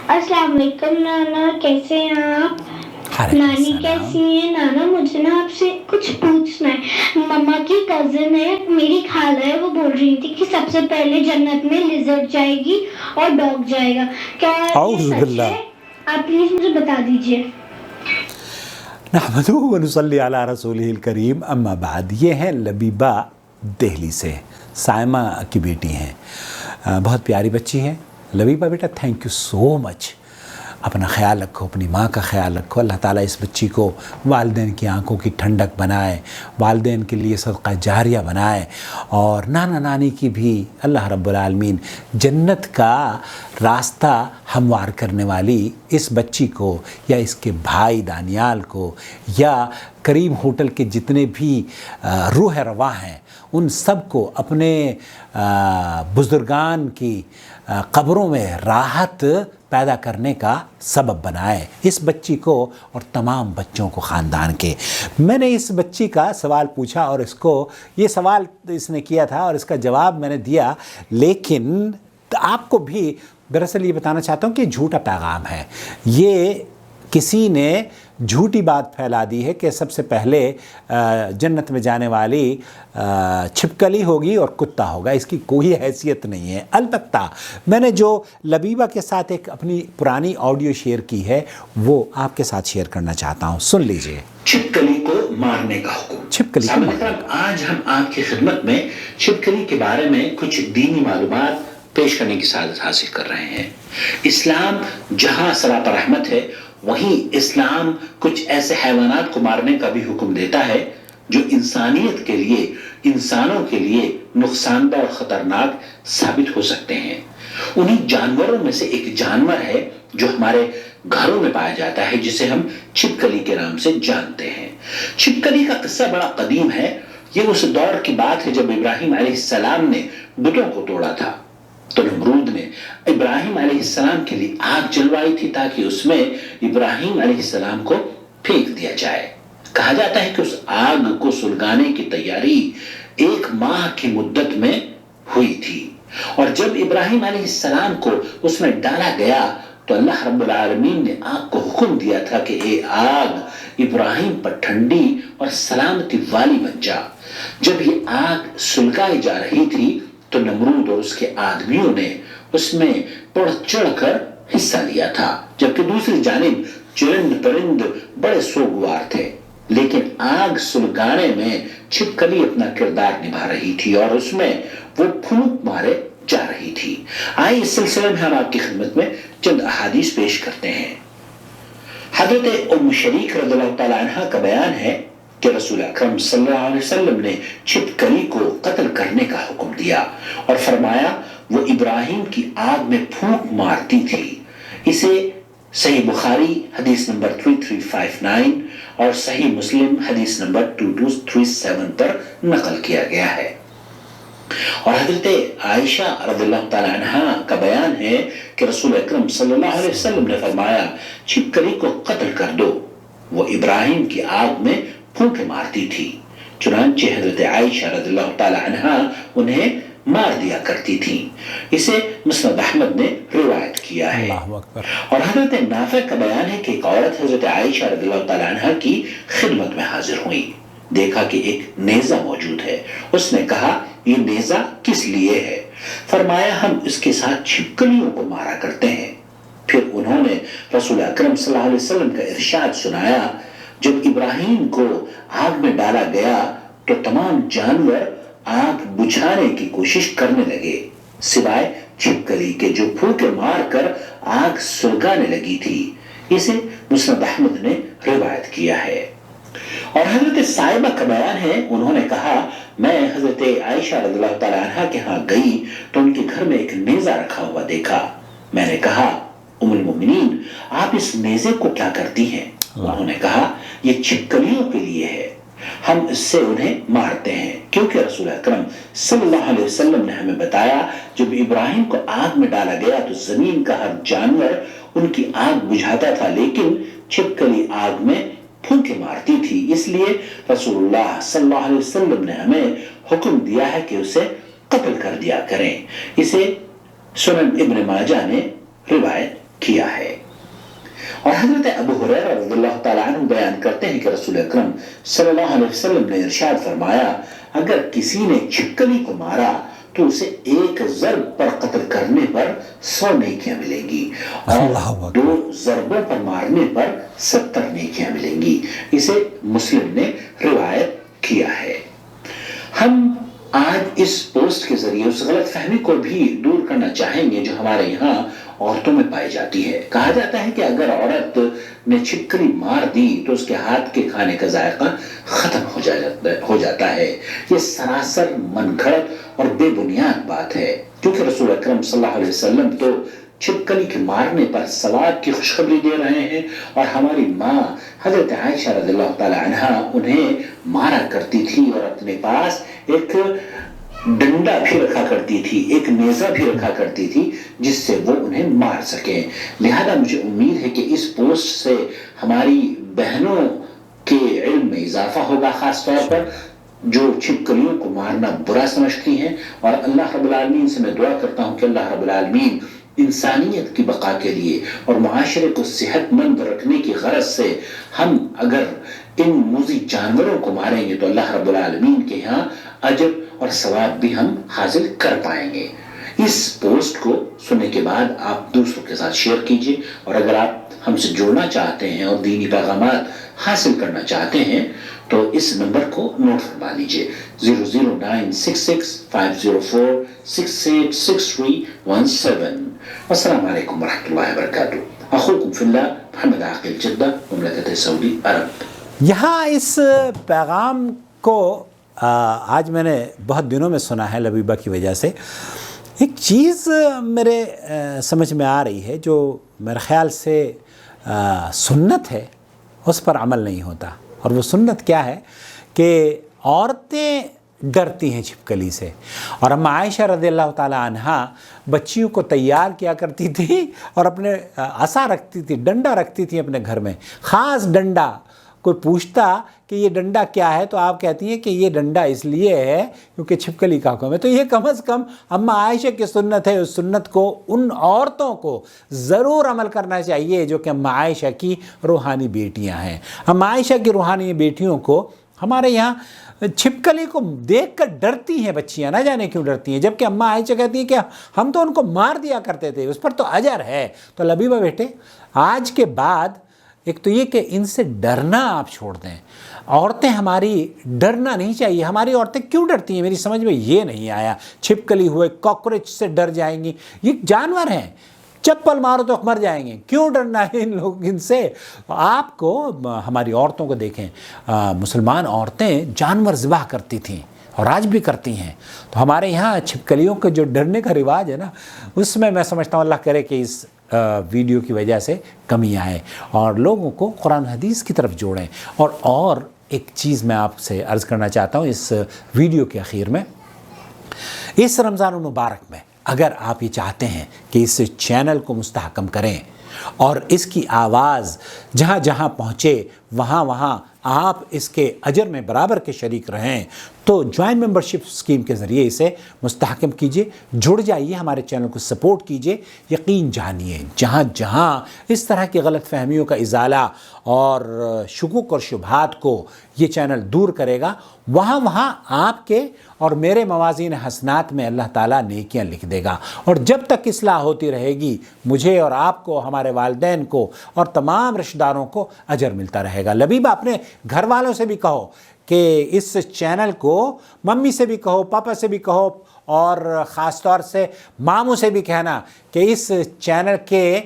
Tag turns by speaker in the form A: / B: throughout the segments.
A: السلام علیکم نانا، کیسے ہیں آپ؟ نانی کیسی ہیں؟ نانا مجھے نا آپ سے کچھ پوچھنا ہے. مما کی کزن ہے، میری خالہ ہے، وہ بول رہی تھی کہ سب سے پہلے جنت میں لیزرڈ جائے گی اور ڈاگ جائے گا. کیا یہ سچ ہے؟ آپ پلیز مجھے بتا دیجیے.
B: نحمدہ و نصلی علی رسولہ الکریم، اما بعد. یہ ہیں لبیبہ دہلی سے، سائمہ کی بیٹی ہیں. بہت پیاری بچی ہے لبیبہ. بیٹا تھینک یو سو مچ. اپنا خیال رکھو، اپنی ماں کا خیال رکھو. اللہ تعالیٰ اس بچی کو والدین کی آنکھوں کی ٹھنڈک بنائے، والدین کے لیے صدقہ جاریہ بنائے، اور نانا نانی کی بھی اللہ رب العالمین جنت کا راستہ ہموار کرنے والی اس بچی کو، یا اس کے بھائی دانیال کو، یا کریم ہوٹل کے جتنے بھی روح رواں ہیں، ان سب کو اپنے بزرگان کی قبروں میں راحت پیدا کرنے کا سبب بنائے، اس بچی کو اور تمام بچوں کو خاندان کے. میں نے اس بچی کا سوال پوچھا، اور اس کو یہ سوال اس نے کیا تھا اور اس کا جواب میں نے دیا، لیکن آپ کو بھی دراصل یہ بتانا چاہتا ہوں کہ جھوٹا پیغام ہے. یہ کسی نے جھوٹی بات پھیلا دی ہے کہ سب سے پہلے جنت میں جانے والی چھپکلی ہوگی اور کتا ہوگا. اس کی کوئی حیثیت نہیں ہے. البتہ میں نے جو لبیبہ کے ساتھ ایک اپنی پرانی آڈیو شیئر کی ہے، وہ آپ کے ساتھ شیئر کرنا چاہتا ہوں. سن لیجئے.
C: چھپکلی کو مارنے کا حکم.
B: چھپکلی کو مارنے کا.
C: آج ہم آپ کی خدمت میں چھپکلی کے بارے میں کچھ دینی معلومات پیش کرنے کی سعادت حاصل کر رہے ہیں. اسلام جہاں سراپا رحمت ہے، وہیں اسلام کچھ ایسے حیوانات کو مارنے کا بھی حکم دیتا ہے جو انسانیت کے لیے، انسانوں کے لیے نقصان دہ اور خطرناک ثابت ہو سکتے ہیں. انہیں جانوروں میں سے ایک جانور ہے جو ہمارے گھروں میں پایا جاتا ہے، جسے ہم چھپکلی کے نام سے جانتے ہیں. چھپکلی کا قصہ بڑا قدیم ہے. یہ اس دور کی بات ہے جب ابراہیم علیہ السلام نے بتوں کو توڑا تھا، تو نمرود نے ابراہیم علیہ السلام کے لیے آگ جلوائی تھی تاکہ اس میں ابراہیم علیہ السلام کو پھینک دیا جائے. کہا جاتا ہے کہ اس آگ کو سلگانے کی تیاری 1 ماہ کی مدت میں ہوئی تھی، اور جب ابراہیم علیہ السلام کو اس میں ڈالا گیا تو اللہ رب العالمین نے آگ کو حکم دیا تھا کہ اے آگ ابراہیم پر ٹھنڈی اور سلامتی والی بن جا. جب یہ آگ سلگائی جا رہی تھی تو نمرود اور اس کے آدمیوں نے اس میں بڑھ چڑھ کر حصہ لیا تھا، جبکہ دوسری جانب چرند پرند بڑے سوگوار تھے. لیکن آگ سلگانے میں چھپکلی اپنا کردار نبھا رہی تھی اور اس میں وہ پھونک مارے جا رہی تھی. آئے اس سلسلے میں ہم آپ کی خدمت میں چند احادیث پیش کرتے ہیں. حضرت ام شریک رضی اللہ تعالی عنہ کا بیان ہے کہ رسول اکرم صلی اللہ علیہ وسلم نے چھپکلی کو قتل کرنے کا حکم دیا اور فرمایا وہ ابراہیم کی آگ میں پھونک مارتی تھی. اسے صحیح بخاری حدیث نمبر 3359 اور صحیح مسلم حدیث نمبر 2237 پر نقل کیا گیا ہے. اور حضرت عائشہ رضی اللہ تعالی عنہ کا بیان ہے کہ رسول اکرم صلی اللہ علیہ وسلم نے فرمایا چھپکلی کو قتل کر دو، وہ ابراہیم کی آگ میں پھونکے مارتی تھی. چنانچہ حضرت عائشہ رضی اللہ تعالی عنہ انہیں مار دیا کرتی تھی. اسے مسند احمد نے روایت کیا ہے. اور حضرت نافع کا بیان ہے کہ ایک عورت حضرت عائشہ رضی اللہ تعالی عنہ کی خدمت میں حاضر ہوئی. دیکھا کہ ایک نیزہ موجود ہے. اس نے کہا یہ نیزہ کس لیے ہے؟ فرمایا ہم اس کے ساتھ چھپکلیوں کو مارا کرتے ہیں. پھر انہوں نے رسول اکرم صلی اللہ علیہ وسلم کا ارشاد سنایا جب ابراہیم کو آگ میں ڈالا گیا تو تمام جانور آگ بجھانے کی کوشش کرنے لگے سوائے چھپکلی کے جو پھونکے مار کر آگ سلگانے لگی تھی. اسے مسند احمد نے روایت کیا ہے. اور حضرت صائبہ کا بیان ہے، انہوں نے کہا میں حضرت عائشہ رضی اللہ تعالی عنہ کے ہاں گئی تو ان کے گھر میں ایک نیزہ رکھا ہوا دیکھا. میں نے کہا ام المؤمنین آپ اس نیزے کو کیا کرتی ہیں؟ انہوں نے کہا یہ چھپکلیوں کے لیے ہے، ہم اس سے انہیں مارتے ہیں، کیونکہ رسول اکرم صلی اللہ علیہ وسلم نے ہمیں بتایا جب ابراہیم کو آگ میں ڈالا گیا تو زمین کا ہر جانور ان کی آگ بجھاتا تھا، لیکن چھپکلی آگ میں پھونکے مارتی تھی. اس لیے رسول اللہ صلی اللہ علیہ وسلم نے ہمیں حکم دیا ہے کہ اسے قتل کر دیا کریں. اسے سنن ابن ماجہ نے روایت کیا ہے. اور حضرت ابو ہریرہ رضی اللہ تعالیٰ عنہ بیان کرتے ہیں کہ رسول اکرم صلی اللہ علیہ وسلم نے ارشاد فرمایا اگر کسی نے چھپکلی کو مارا تو اسے ایک ضرب پر قتل کرنے پر 100 نیکیاں ملیں گی اور 2 ضربوں پر مارنے پر 70 نیکیاں ملیں گی. اسے مسلم نے روایت کیا ہے. ہم آج اس پوسٹ کے ذریعے اس غلط فہمی کو بھی دور کرنا چاہیں گے جو ہمارے یہاں عورتوں میں پائی جاتی ہے. کہا جاتا ہے کہ اگر عورت نے چھپکلی مار دی تو اس کے ہاتھ کے کھانے کا ذائقہ ختم ہو جاتا ہے. یہ سراسر من گھڑت اور بے بنیاد بات ہے کیونکہ رسول اکرم صلی اللہ علیہ وسلم تو چھپکلی کے مارنے پر ثواب کی خوشخبری دے رہے ہیں اور ہماری ماں حضرت عائشہ رضی اللہ تعالی عنہا انہیں مارا کرتی تھی اور اپنے پاس ایک ڈنڈا بھی رکھا کرتی تھی, ایک نیزہ بھی رکھا کرتی تھی جس سے وہ انہیں مار سکیں. لہذا مجھے امید ہے کہ اس پوسٹ سے ہماری بہنوں کے علم میں اضافہ ہوگا, خاص طور پر جو چھپکلیوں کو مارنا برا سمجھتی ہیں. اور اللہ رب العالمین سے میں دعا کرتا ہوں کہ اللہ رب العالمین انسانیت کی بقا کے لیے اور معاشرے کو صحت مند رکھنے کی غرض سے ہم اگر ان موذی جانوروں کو ماریں گے تو اللہ رب العالمین کے ہاں اجر اور ثواب بھی ہم حاصل کر پائیں گے. اس پوسٹ کو سننے کے بعد آپ دوسروں کے ساتھ شیئر کیجئے اور اگر آپ ہم سے جڑنا چاہتے ہیں اور دینی پیغامات حاصل کرنا چاہتے ہیں تو اس نمبر کو نوٹ فرما لیجئے 0096650468617. السلام علیکم ورحمۃ اللہ وبرکاتہ. اخوکم فی اللہ محمد عاقل جدہ, مملکت سعودی عرب.
B: یہاں اس پیغام کو آج میں نے بہت دنوں میں سنا ہے لبیبہ کی وجہ سے. ایک چیز میرے سمجھ میں آ رہی ہے جو میرے خیال سے سنت ہے, اس پر عمل نہیں ہوتا. اور وہ سنت کیا ہے کہ عورتیں ڈرتی ہیں چھپکلی سے. اور اما عائشہ رضی اللہ تعالیٰ عنہا بچیوں کو تیار کیا کرتی تھی اور اپنے عصا رکھتی تھی, ڈنڈا رکھتی تھی اپنے گھر میں, خاص ڈنڈا. کوئی پوچھتا کہ یہ ڈنڈا کیا ہے تو آپ کہتی ہیں کہ یہ ڈنڈا اس لیے ہے کیونکہ چھپکلی کا حکم ہے. تو یہ کم از کم اما عائشہ کی سنت ہے. اس سنت کو ان عورتوں کو ضرور عمل کرنا چاہیے جو کہ اما عائشہ کی روحانی بیٹیاں ہیں. اما عائشہ کی روحانی بیٹیوں کو ہمارے یہاں چھپکلی کو دیکھ کر ڈرتی ہیں بچیاں, نہ جانے کیوں ڈرتی ہیں, جبکہ اما عائشہ کہتی ہیں کہ ہم تو ان کو مار دیا کرتے تھے, اس پر تو اجر ہے. تو لبیبہ بیٹے, آج کے بعد ایک تو یہ کہ ان سے ڈرنا آپ چھوڑ دیں. عورتیں ہماری ڈرنا نہیں چاہیے. ہماری عورتیں کیوں ڈرتی ہیں, میری سمجھ میں یہ نہیں آیا. چھپکلی ہوئے کاکروچ سے ڈر جائیں گی, یہ جانور ہیں, چپل مارو تو مر جائیں گے, کیوں ڈرنا ہے ان سے. آپ کو ہماری عورتوں کو دیکھیں, مسلمان عورتیں جانور ذبح کرتی تھیں اور آج بھی کرتی ہیں. تو ہمارے یہاں چھپکلیوں کے جو ڈرنے کا رواج ہے نا, اس میں سمجھتا ہوں اللہ کرے کہ اس ویڈیو کی وجہ سے کمی آئے اور لوگوں کو قرآن حدیث کی طرف جوڑیں. اور ایک چیز میں آپ سے عرض کرنا چاہتا ہوں اس ویڈیو کے اخیر میں, اس رمضان المبارک میں اگر آپ یہ چاہتے ہیں کہ اس چینل کو مستحکم کریں اور اس کی آواز جہاں جہاں پہنچے وہاں آپ اس کے اجر میں برابر کے شریک رہیں, تو جوائنٹ ممبرشپ اسکیم کے ذریعے اسے مستحکم کیجئے, جڑ جائیے, ہمارے چینل کو سپورٹ کیجئے. یقین جانیے جہاں جہاں اس طرح کی غلط فہمیوں کا ازالہ اور شکوک اور شبہات کو یہ چینل دور کرے گا, وہاں آپ کے اور میرے موازین حسنات میں اللہ تعالیٰ نیکیاں لکھ دے گا. اور جب تک اصلاح ہوتی رہے گی مجھے اور آپ کو, ہمارے والدین کو اور تمام رشتہ داروں کو اجر ملتا رہے گا. لبیبہ اپنے گھر والوں سے بھی کہو کہ اس چینل کو, ممی سے بھی کہو, پاپا سے بھی کہو, اور خاص طور سے ماموں سے بھی کہنا کہ اس چینل کے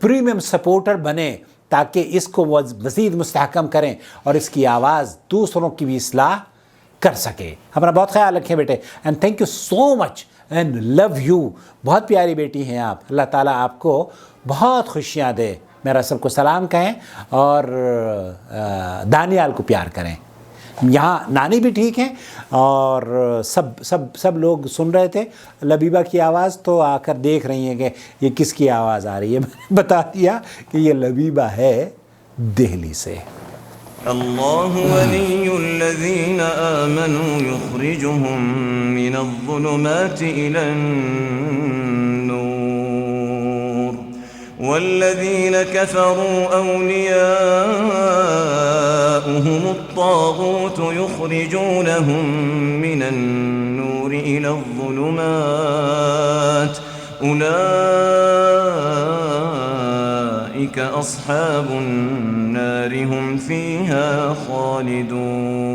B: پریمیم سپورٹر بنیں تاکہ اس کو مزید مستحکم کریں اور اس کی آواز دوسروں کی بھی اصلاح کر سکے. اپنا بہت خیال رکھیں بیٹے, and thank you so much and love you. بہت پیاری بیٹی ہیں آپ, اللہ تعالیٰ آپ کو بہت خوشیاں دے. میرا سب کو سلام کہیں اور دانیال کو پیار کریں. یہاں نانی بھی ٹھیک ہیں اور سب لوگ سن رہے تھے لبیبہ کی آواز, تو آ کر دیکھ رہی ہیں کہ یہ کس کی آواز آ رہی ہے. میں نے بتا دیا کہ یہ لبیبہ ہے دہلی سے.
D: اللہ ولی الذین آمنوا یخرجهم من الظلمات الى النور والذين كفروا أولياؤهم الطاغوت يخرجونهم من النور إلى الظلمات أولئك أصحاب النار هم فيها خالدون